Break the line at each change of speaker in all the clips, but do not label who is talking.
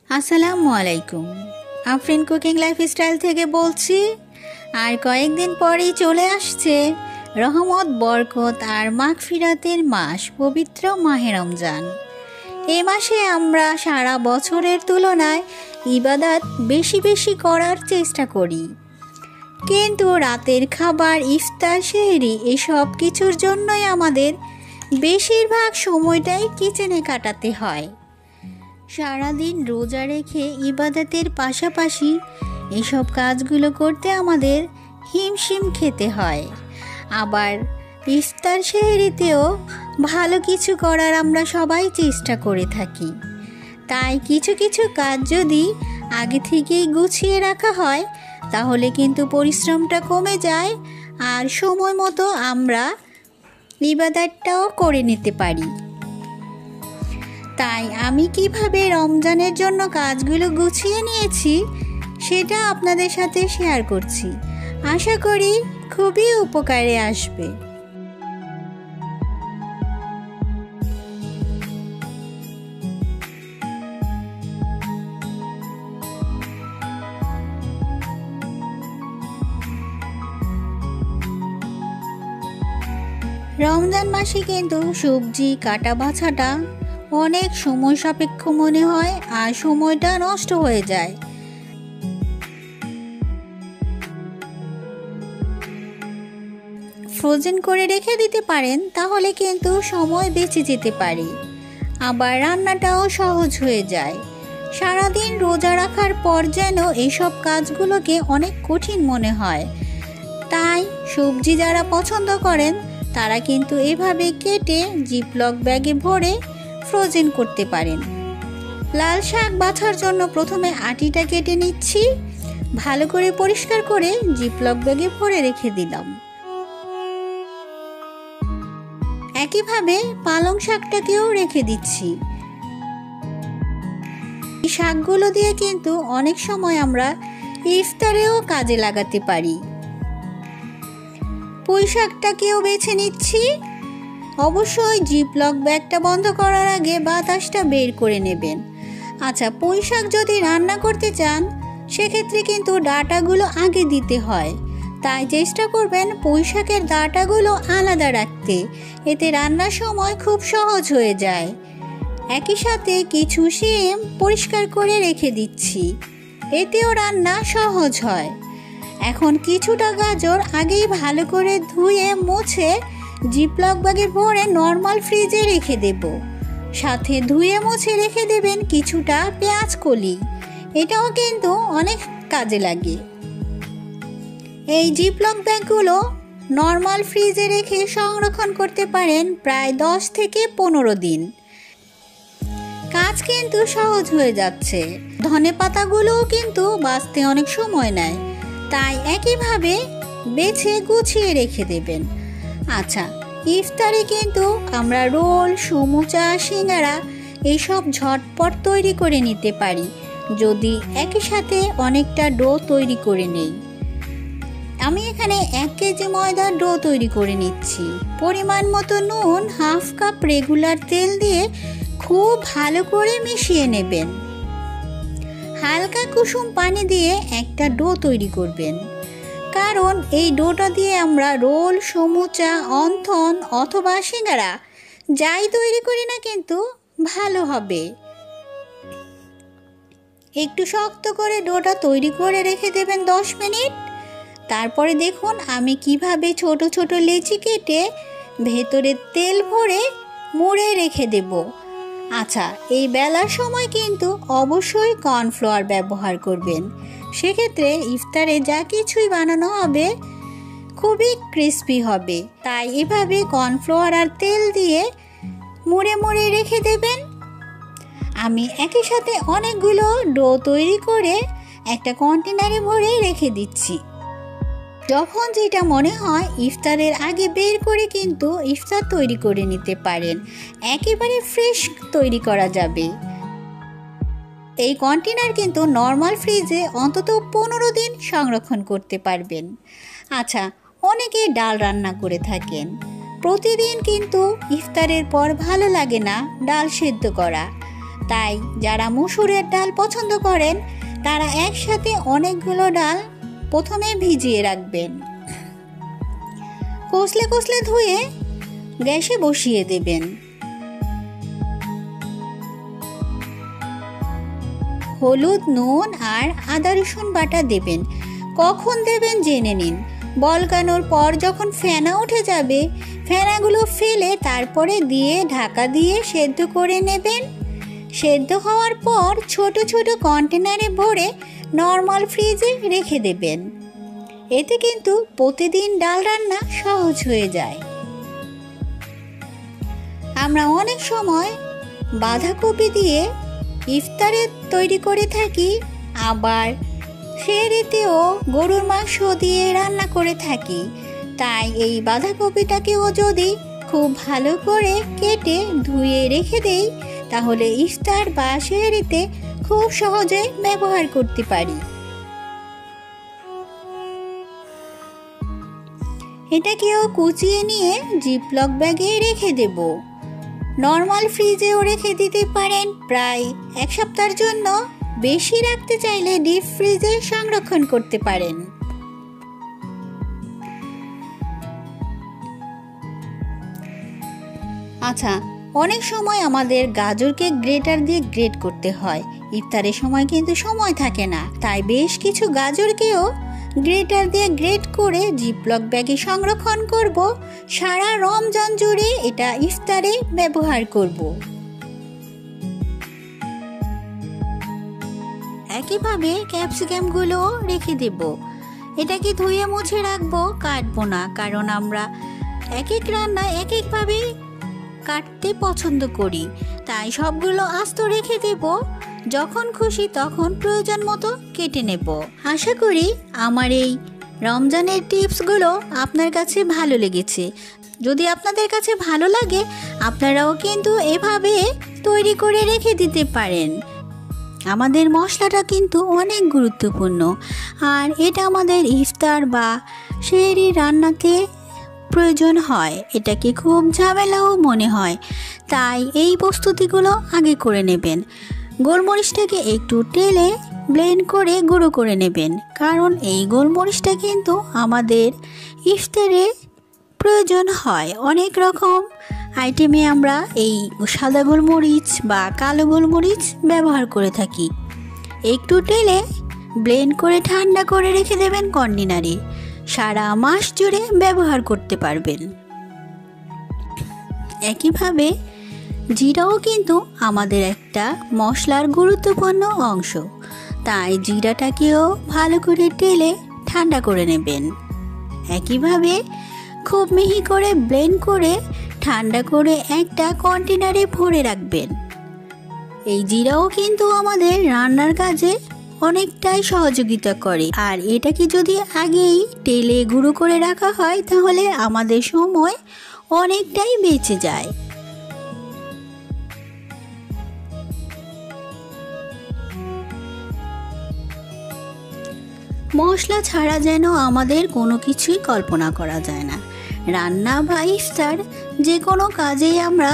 আসসালামু আলাইকুম। Afrin cooking lifestyle থেকে বলছি। আর কয়েকদিন পরেই চলে আসছে রহমত, বরকত আর মাগফিরাতের মাস, পবিত্র মাহে রমজান। এ মাসে আমরা সারা বছরের তুলনায় ইবাদত বেশি বেশি করার চেষ্টা করি, কিন্তু রাতের খাবার, ইফতার, সেহরি এসব কিছুর জন্যই আমাদের বেশিরভাগ সময়টাই কিচেনে কাটাতে হয়। সারাদিন রোজা রেখে ইবাদতের পাশাপাশি এসব কাজগুলো করতে আমাদের হিমশিম খেতে হয়। আবার ইফতার সেহরিতেও ভালো কিছু করার আমরা সবাই চেষ্টা করে থাকি। তাই কিছু কিছু কাজ যদি আগে থেকেই গুছিয়ে রাখা হয় তাহলে কিন্তু পরিশ্রমটা কমে যায় আর সময় মতো আমরা ইবাদতটাও করে নিতে পারি। তাই আমি কিভাবে রমজানের জন্য কাজগুলো গুছিয়ে নিয়েছি সেটা আপনাদের সাথে শেয়ার করছি। আশা করি খুবই উপকারে আসবে। রমজান মাসে কিন্তু সবজি কাটা বাছাটা অনেক সময় সাপেক্ষ মনে হয় আর সময়টা নষ্ট হয়ে যায়। ফ্রোজেন করে রেখে দিতে পারেন, তাহলে কিন্তু সময় বেঁচে যেতে পারে। আবার রান্নাটাও সহজ হয়ে যায়। সারাদিন রোজা রাখার পর যেন এইসব কাজগুলোকে অনেক কঠিন মনে হয়। তাই সবজি যারা পছন্দ করেন তারা কিন্তু এভাবে কেটে জিপলক ব্যাগে ভরে ফ্রোজেন করতে পারেন। লাল শাক বাছার জন্য প্রথমে আটিটা কেটে নিচ্ছি, ভালো করে পরিষ্কার করে জিপলক ব্যাগে ভরে রেখে দিলাম। একইভাবে পালং শাকটাকেও রেখে দিচ্ছি। এই শাকগুলো দিয়ে কিন্তু অনেক সময় আমরা ইফতারেও কাজে লাগাতে পারি। পুঁই শাকটাকেও বেছে নিচ্ছি। অবশ্যই জিপলক ব্যাগটা বন্ধ করার আগে বাতাসটা বের করে নেবেন। আচ্ছা, পুঁই শাক যদি রান্না করতে চান সেক্ষেত্রে কিন্তু ডাঁটাগুলো আগে দিতে হয়। তাই চেষ্টা করবেন পুঁই শাকের ডাঁটাগুলো আলাদা রাখতে, এতে রান্নার সময় খুব সহজ হয়ে যায়। একই সাথে কিছু শিম পরিষ্কার করে রেখে দিচ্ছি, এতেও রান্না সহজ হয়। এখন কিছুটা গাজর আগেই ভালো করে ধুয়ে মুছে জিপলক ব্যাগে ভরে নর্মাল ফ্রিজে রেখে দেব। সাথে ধুয়ে মুছে রেখে দেবেন কিছুটা পেঁয়াজ কলি, এটাও কিন্তু অনেক কাজে লাগে। এই জিপলক ব্যাগগুলো নর্মাল ফ্রিজে রেখে সংরক্ষণ করতে পারেন প্রায় 10 থেকে 15 দিন। কাজ কিন্তু সহজ হয়ে যাচ্ছে। ধনেপাতাগুলোও কিন্তু বাছতে অনেক সময় নেয়, তাই একইভাবে বেছে গুছিয়ে রেখে দেবেন। আচ্ছা, ইফতারে কিন্তু আমরা রোল, সমুচা, সিঙ্গারা এইসব ঝটপট তৈরি করে নিতে পারি যদি একই সাথে অনেকটা ডো তৈরি করে নেই। আমি এখানে 1 কেজি ময়দার ডো তৈরি করে নিচ্ছি। পরিমাণ মতো নুন, হাফ কাপ রেগুলার তেল দিয়ে খুব ভালো করে মিশিয়ে নেবেন। হালকা কুসুম পানি দিয়ে একটা ডো তৈরি করবেন, কারণ এই ডোটা দিয়ে আমরা রোল, সমুচা, অন্থন অথবা সিঙ্গারা যাই তৈরি করি না কিন্তু ভালো হবে। একটু শক্ত করে ডোটা তৈরি করে রেখে দেবেন 10 মিনিট। তারপরে দেখুন আমি কিভাবে ছোট ছোট লেচি কেটে ভেতরে তেল ভরে মুড়ে রেখে দেব। আচ্ছা, এই বেলার সময় কিন্তু অবশ্যই কর্নফ্লাওয়ার ব্যবহার করবেন, সেক্ষেত্রে ইফতারে যা কিছুই বানানো হবে খুবই ক্রিস্পি হবে। তাই এভাবে কর্নফ্লাওয়ার আর তেল দিয়ে মুড়ে মুড়ে রেখে দেবেন। আমি একই সাথে অনেকগুলো ডো তৈরি করে একটা কন্টেনারে ভরে রেখে দিচ্ছি। যখন যেটা মনে হয় ইফতারের আগে বের করে কিন্তু ইফতার তৈরি করে নিতে পারেন, একেবারে ফ্রেশ তৈরি করা যাবে। এই কন্টেনার কিন্তু নর্মাল ফ্রিজে অন্তত 15 দিন সংরক্ষণ করতে পারবেন। আচ্ছা, অনেকে ডাল রান্না করে থাকেন। প্রতিদিন কিন্তু ইফতারের পর ভালো লাগে না ডাল সেদ্ধ করা, তাই যারা মসুরের ডাল পছন্দ করেন তারা একসাথে অনেকগুলো ডাল প্রথমে ভিজিয়ে রাখবেন। কষলে কষলে ধুয়ে গ্যাসে বসিয়ে দেবেন। হলুদ, নুন আর আদা রসুন বাটা দেবেন। কখন দেবেন জেনে নিন। বলকানোর পর যখন ফেনা উঠে যাবে, ফেনাগুলো ফেলে তারপরে দিয়ে ঢাকা দিয়ে সেদ্ধ করে নেবেন। সেদ্ধ হওয়ার পর ছোট ছোট কন্টেনারে ভরে নর্মাল ফ্রিজে রেখে দেবেন। এতে কিন্তু প্রতিদিন ডাল রান্না সহজ হয়ে যায়। আমরা অনেক সময় বাঁধাকপি দিয়ে ইফতারে তৈরি করে থাকি, আবার সেহরিতেও গরুর মাংস দিয়ে রান্না করে থাকি। তাই এই বাঁধাকপিটাকেও যদি খুব ভালো করে কেটে ধুয়ে রেখে দেই তাহলে ইফতার বা সেহরিতে খুব সহজে ব্যবহার করতে পারি। এটাকেও কুচিয়ে নিয়ে জিপলক ব্যাগে রেখে দেব। নর্মাল ফ্রিজেও রেখে দিতে পারেন প্রায় 1 সপ্তাহের জন্য। বেশি রাখতে চাইলে ডিপ ফ্রিজে সংরক্ষণ করতে পারেন। আচ্ছা, অনেক সময় আমাদের গাজরকে গ্রেটার দিয়ে গ্রেট করতে হয়। ইফতারের সময় কিন্তু সময় থাকে না, তাই বেশ কিছু গাজরকেও গ্রেটার দিয়ে গ্রেট করে জিপলক ব্যাগে সংরক্ষণ করব। সারা রমজান জুড়ে এটা ইফতারে ব্যবহার করব। একইভাবে ক্যাপসিকামগুলো রেখে দেব। এটাকে ধুয়ে মুছে রাখবো, কাটবো না, কারণ আমরা এক এক রান্না এক একভাবে কাটতে পছন্দ করি। তাই সবগুলো আস্ত রেখে দেব। যখন খুশি তখন প্রয়োজন মতো কেটে নেব। আশা করি আমার এই রমজানের টিপসগুলো আপনার কাছে ভালো লেগেছে। যদি আপনাদের কাছে ভালো লাগে আপনারাও কিন্তু এভাবে তৈরি করে রেখে দিতে পারেন। আমাদের মশলাটা কিন্তু অনেক গুরুত্বপূর্ণ, আর এটা আমাদের ইফতার বা সেহরি রান্নাতে প্রয়োজন হয়। এটাকে খুব ঝামেলাও মনে হয়, তাই এই প্রস্তুতিগুলো আগে করে নেবেন। গোলমরিচটাকে একটু টেলে ব্লেন্ড করে গুঁড়ো করে নেবেন, কারণ এই গোলমরিচটা কিন্তু আমাদের ইফতারে প্রয়োজন হয়। অনেক রকম আইটেমে আমরা এই সাদা গোলমরিচ বা কালো গোলমরিচ ব্যবহার করে থাকি। একটু টেলে ব্লেন্ড করে ঠান্ডা করে রেখে দেবেন কন্টেনারে। সারা মাস জুড়ে ব্যবহার করতে পারবেন। একইভাবে জিরাও কিন্তু আমাদের একটা মশলার গুরুত্বপূর্ণ অংশ, তাই জিরাটাকেও ভালো করে টেলে ঠান্ডা করে নেবেন। একইভাবে খুব মিহি করে ব্লেন্ড করে ঠান্ডা করে একটা কন্টেনারে ভরে রাখবেন। এই জিরাও কিন্তু আমাদের রান্নার কাজে অনেকটাই সহযোগিতা করে, আর এটাকে যদি আগেই তেলে গুঁড়ো করে রাখা হয় তাহলে আমাদের সময় অনেকটাই বেঁচে যায়। মশলা ছাড়া যেন আমাদের কোনো কিছুই কল্পনা করা যায় না। রান্না বা ইফতার যে কোনো কাজেই আমরা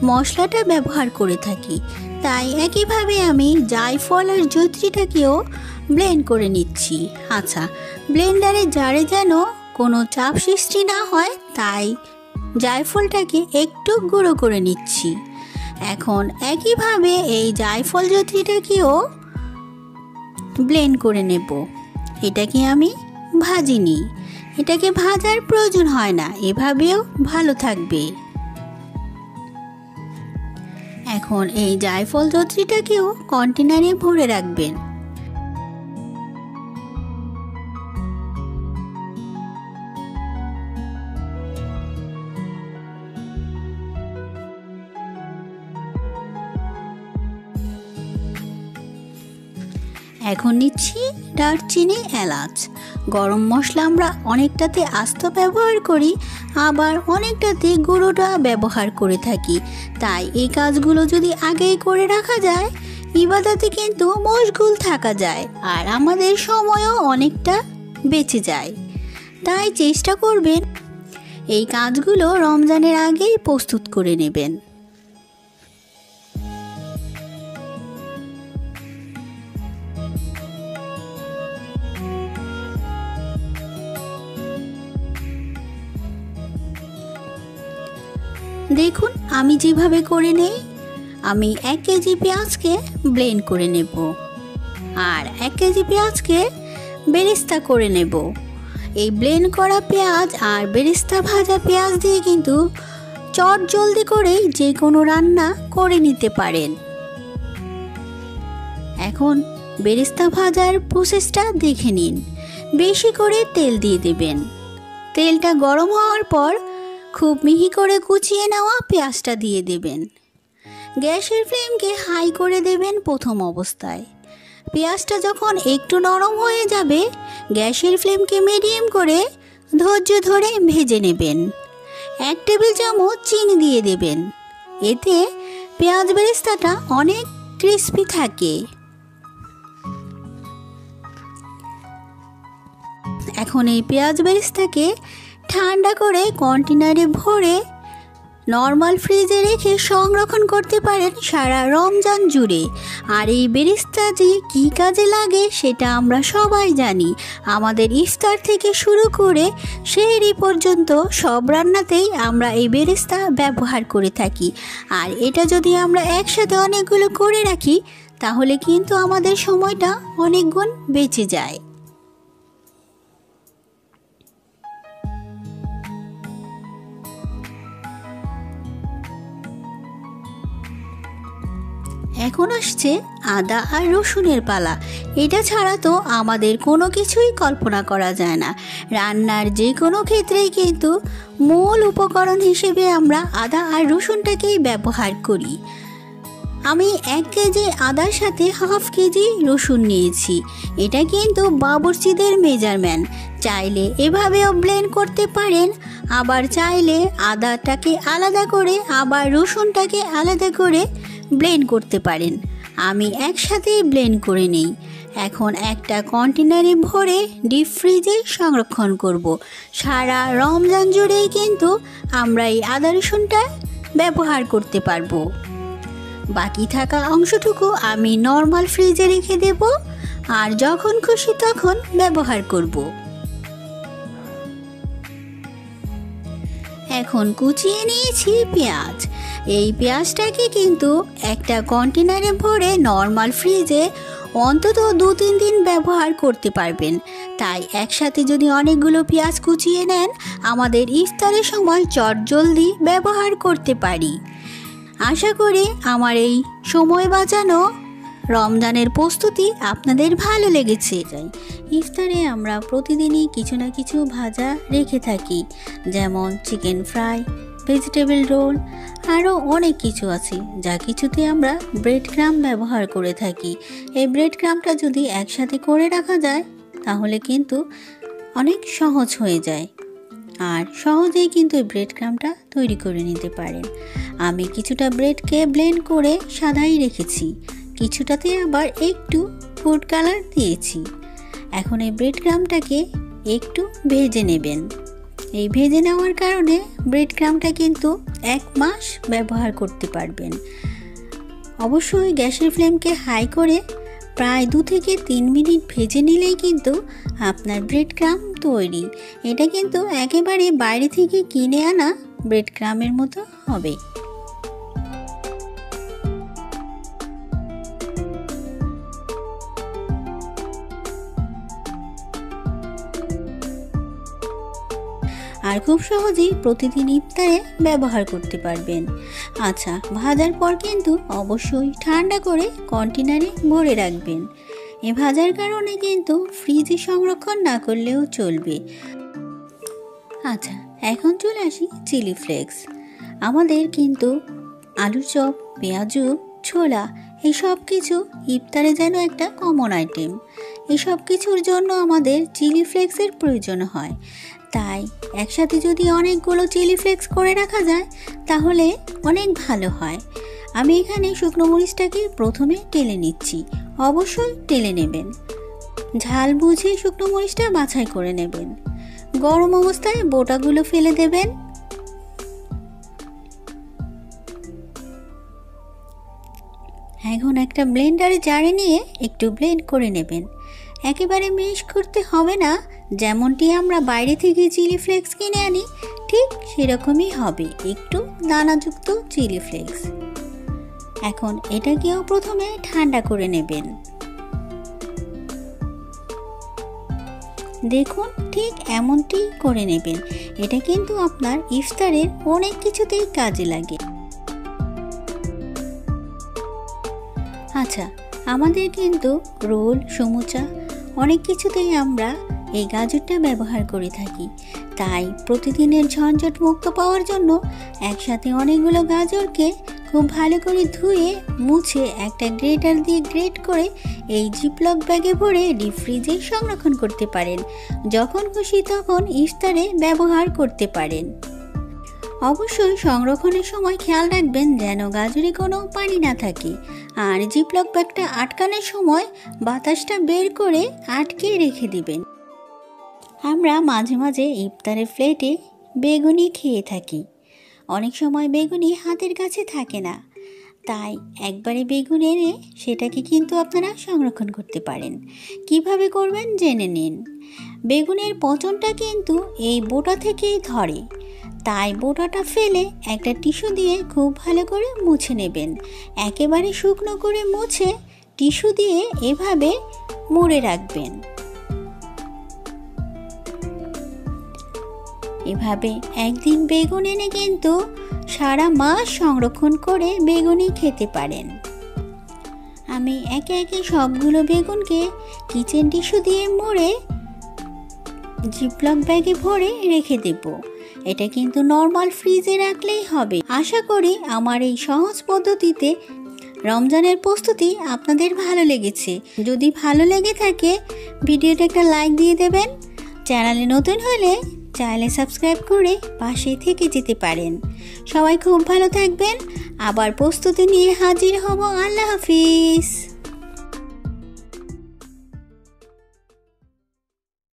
মশলাটা ব্যবহার করে থাকি। তাই একইভাবে আমি জায়ফল আর জয়িত্রীটাকেও ব্লেন্ড করে নিচ্ছি। আচ্ছা, ব্লেন্ডারে জারে যেন কোনো চাপ সৃষ্টি না হয়, তাই জায়ফলটাকে একটু গুঁড়ো করে নিচ্ছি। এখন একইভাবে এই জায়ফল জয়িত্রীটাকেও ব্লেন্ড করে নেব। এটাকে আমি ভাজিনি, এটাকে ভাজার প্রয়োজন হয় না, এভাবেও ভালো থাকবে। এখন এই জায়ফল জয়িত্রীটাকেও কন্টেনারে ভরে রাখবেন। এখন নিচ্ছি দারচিনি, এলাচ। গরম মশলা আমরা অনেকটাতে আস্ত ব্যবহার করি, আবার অনেকটাতে গুঁড়োটা ব্যবহার করে থাকি। তাই এই কাজগুলো যদি আগেই করে রাখা যায় ইবাদতে কিন্তু মশগুল থাকা যায়, আর আমাদের সময়ও অনেকটা বেঁচে যায়। তাই চেষ্টা করবেন এই কাজগুলো রমজানের আগেই প্রস্তুত করে নেবেন। দেখুন আমি যেভাবে করে নেই, আমি 1 কেজি পেঁয়াজকে ব্লেন্ড করে নেব আর 1 কেজি পেঁয়াজকে বেরেস্তা করে নেব। এই ব্লেন্ড করা পেঁয়াজ আর বেরেস্তা ভাজা পেঁয়াজ দিয়ে কিন্তু চট জলদি করেই যে কোনো রান্না করে নিতে পারেন। এখন বেরেস্তা ভাজার প্রসেসটা দেখে নিন। বেশি করে তেল দিয়ে দেবেন। তেলটা গরম হওয়ার পর খুব মিহি করে কুচিয়ে নেওয়া পেঁয়াজটা দিয়ে দেবেন। গ্যাসের ফ্লেমকে হাই করে দেবেন প্রথম অবস্থায়। পেঁয়াজটা যখন একটু নরম হয়ে যাবে, গ্যাসের ফ্লেমকে মিডিয়াম করে ধৈর্য ধরে ভেজে নেবেন। 1 টেবিল চামচ চিনি দিয়ে দেবেন। এতে পেঁয়াজ বেরেস্তাটা অনেক ক্রিস্পি থাকে। এখন এই পেঁয়াজ বেরেস্তাকে ঠান্ডা করে কন্টেনারে ভরে নর্মাল ফ্রিজে রেখে সংরক্ষণ করতে পারেন সারা রমজান জুড়ে। আর এই বেরেস্তা যে কী কাজে লাগে সেটা আমরা সবাই জানি। আমাদের ইফতার থেকে শুরু করে সেহরি পর্যন্ত সব রান্নাতেই আমরা এই বেরেস্তা ব্যবহার করে থাকি। আর এটা যদি আমরা একসাথে অনেকগুলো করে রাখি তাহলে কিন্তু আমাদের সময়টা অনেক গুণ বেঁচে যায়। এখন আসছে আদা আর রসুনের পালা। এটা ছাড়া তো আমাদের কোনো কিছুই কল্পনা করা যায় না। রান্নার যে কোনো ক্ষেত্রেই কিন্তু মূল উপকরণ হিসেবে আমরা আদা আর রসুনটাকেই ব্যবহার করি। আমি 1 কেজি আদার সাথে হাফ কেজি রসুন নিয়েছি। এটা কিন্তু বাবুর্চিদের মেজারমেন্ট। চাইলে এভাবেও ব্লেন্ড করতে পারেন, আবার চাইলে আদাটাকে আলাদা করে আবার রসুনটাকে আলাদা করে ব্লেন্ড করতে পারেন। আমি একসাথেই ব্লেন্ড করে নেই। এখন একটা কন্টেনারে ভরে ডিপ ফ্রিজে সংরক্ষণ করব। সারা রমজান জুড়েই কিন্তু আমরা এই আদা রসুনটা ব্যবহার করতে পারবো। বাকি থাকা অংশটুকু আমি নর্মাল ফ্রিজে রেখে দেব আর যখন খুশি তখন ব্যবহার করব। এখন কুচিয়ে নিয়েছি পেঁয়াজ। এই পেঁয়াজটাকে কিন্তু একটা কন্টেনারে ভরে নর্মাল ফ্রিজে অন্তত 2-3 দিন ব্যবহার করতে পারবেন। তাই একসাথে যদি অনেকগুলো পেঁয়াজ কুচিয়ে নেন আমাদের ইফতারের সময় চটজলদি ব্যবহার করতে পারি। আশা করি আমার এই সময় বাঁচানো রমজানের প্রস্তুতি আপনাদের ভালো লেগেছে। ইফতারে আমরা প্রতিদিনই কিছু না কিছু ভাজা রেখে থাকি, যেমন চিকেন ফ্রাই, ভেজিটেবল রোল, আরও অনেক কিছু আছে যা কিছুতে আমরা ব্রেড ক্রাম্ব ব্যবহার করে থাকি। এই ব্রেড ক্রাম্বটা যদি একসাথে করে রাখা যায় তাহলে কিন্তু অনেক সহজ হয়ে যায় আর সহজেই কিন্তু এই ব্রেড ক্রাম্বটা তৈরি করে নিতে পারেন। আমি কিছুটা ব্রেডকে ব্লেন্ড করে সাদাই রেখেছি, কিছুটাতে আবার একটু ফুড কালার দিয়েছি। এখন এই ব্রেড ক্রাম্বটাকে একটু ভেজে নেবেন। এই ভেজে নেওয়ার কারণে ব্রেড ক্রাম্বটা কিন্তু 1 মাস ব্যবহার করতে পারবেন। অবশ্যই গ্যাসের ফ্লেমকে হাই করে প্রায় 2 থেকে 3 মিনিট ভেজে নিলেই কিন্তু আপনার ব্রেড ক্রাম্ব তৈরি। এটা কিন্তু একেবারে বাইরে থেকে কিনে আনা ব্রেড ক্রাম্বের মতো হবে। আর খুব সহজেই প্রতিদিন ইফতারে ব্যবহার করতে পারবেন। আচ্ছা, ভাজার পর কিন্তু অবশ্যই ঠান্ডা করে কন্টেনারে ভরে রাখবেন। এ ভাজার কারণে কিন্তু ফ্রিজে সংরক্ষণ না করলেও চলবে। আচ্ছা, এখন চলে আসি চিলি ফ্লেক্স। আমাদের কিন্তু আলুর চপ, পেঁয়াজু, ছোলা এই সব কিছু ইফতারে যেন একটা কমন আইটেম। এই সব কিছুর জন্য আমাদের চিলি ফ্লেক্সের প্রয়োজন হয়। তাই একসাথে যদি অনেকগুলো চিলি ফ্লেক্স করে রাখা যায় তাহলে অনেক ভালো হয়। আমি এখানে শুকনো মরিচটাকে প্রথমে টেলে নিচ্ছি। অবশ্যই টেলে নেবেন। ঝাল বুঝে শুকনো মরিচটা বাছাই করে নেবেন। গরম অবস্থায় বোটাগুলো ফেলে দেবেন। এখন একটা ব্লেন্ডারে জারে নিয়ে একটু ব্লেন্ড করে নেবেন। একেবারে মিক্স করতে হবে না, যেমনটি আমরা বাইরে থেকে চিলি ফ্লেক্স কিনে আনি ঠিক সেরকমই হবে, একটু দানাযুক্ত চিলি ফ্লেক্স। এখন এটাকেও প্রথমে ঠান্ডা করে নেবেন। দেখুন ঠিক এমনটি করে নেবেন। এটা কিন্তু আপনার ইফতারের অনেক কিছুতেই কাজে লাগে। আচ্ছা, আমাদের কিন্তু রোল, সমুচা অনেক কিছুতেই আমরা এই গাজরটা ব্যবহার করে থাকি। তাই প্রতিদিনের ঝঞ্ঝট মুক্ত পাওয়ার জন্য একসাথে অনেকগুলো গাজরকে খুব ভালো করে ধুয়ে মুছে একটা গ্রেটার দিয়ে গ্রেট করে এই জিপলক ব্যাগে ভরে ডিপ ফ্রিজে সংরক্ষণ করতে পারেন। যখন খুশি তখন ইফতারে ব্যবহার করতে পারেন। অবশ্যই সংরক্ষণের সময় খেয়াল রাখবেন যেন গাজরে কোনো পানি না থাকে। আর জিপলক ব্যাগটা আটকানোর সময় বাতাসটা বের করে আটকে রেখে দিবেন। আমরা মাঝে মাঝে ইফতারের প্লেটে বেগুনি খেয়ে থাকি। অনেক সময় বেগুনি হাতের কাছে থাকে না, তাই একবারে বেগুন এনে সেটাকে কিন্তু আপনারা সংরক্ষণ করতে পারেন। কিভাবে করবেন জেনে নিন। বেগুনের পচনটা কিন্তু এই বোটা থেকেই ধরে, তাই বোটাটা ফেলে একটা টিস্যু দিয়ে খুব ভালো করে মুছে নেবেন। একেবারে শুকনো করে মুছে টিস্যু দিয়ে এভাবে মুড়ে রাখবেন। এভাবে একদিন বেগুন এনে কিন্তু সারা মাস সংরক্ষণ করে বেগুনি খেতে পারেন। আমি একে একে সবগুলো বেগুনকে কিচেন টিস্যু দিয়ে মুড়ে জিপলক ব্যাগে ভরে রেখে দেব। এটা কিন্তু নর্মাল ফ্রিজে রাখলেই হবে। আশা করি আমার এই সহজ পদ্ধতিতে রমজানের প্রস্তুতি আপনাদের ভালো লেগেছে। যদি ভালো লেগে থাকে ভিডিওটা একটা লাইক দিয়ে দেবেন। চ্যানেলে নতুন হলে চ্যানেলে সাবস্ক্রাইব করে পাশে থেকে যেতে পারেন। সবাই খুব ভালো থাকবেন। আবার প্রস্তুতি নিয়ে হাজির হব। আল্লাহ হাফিজ।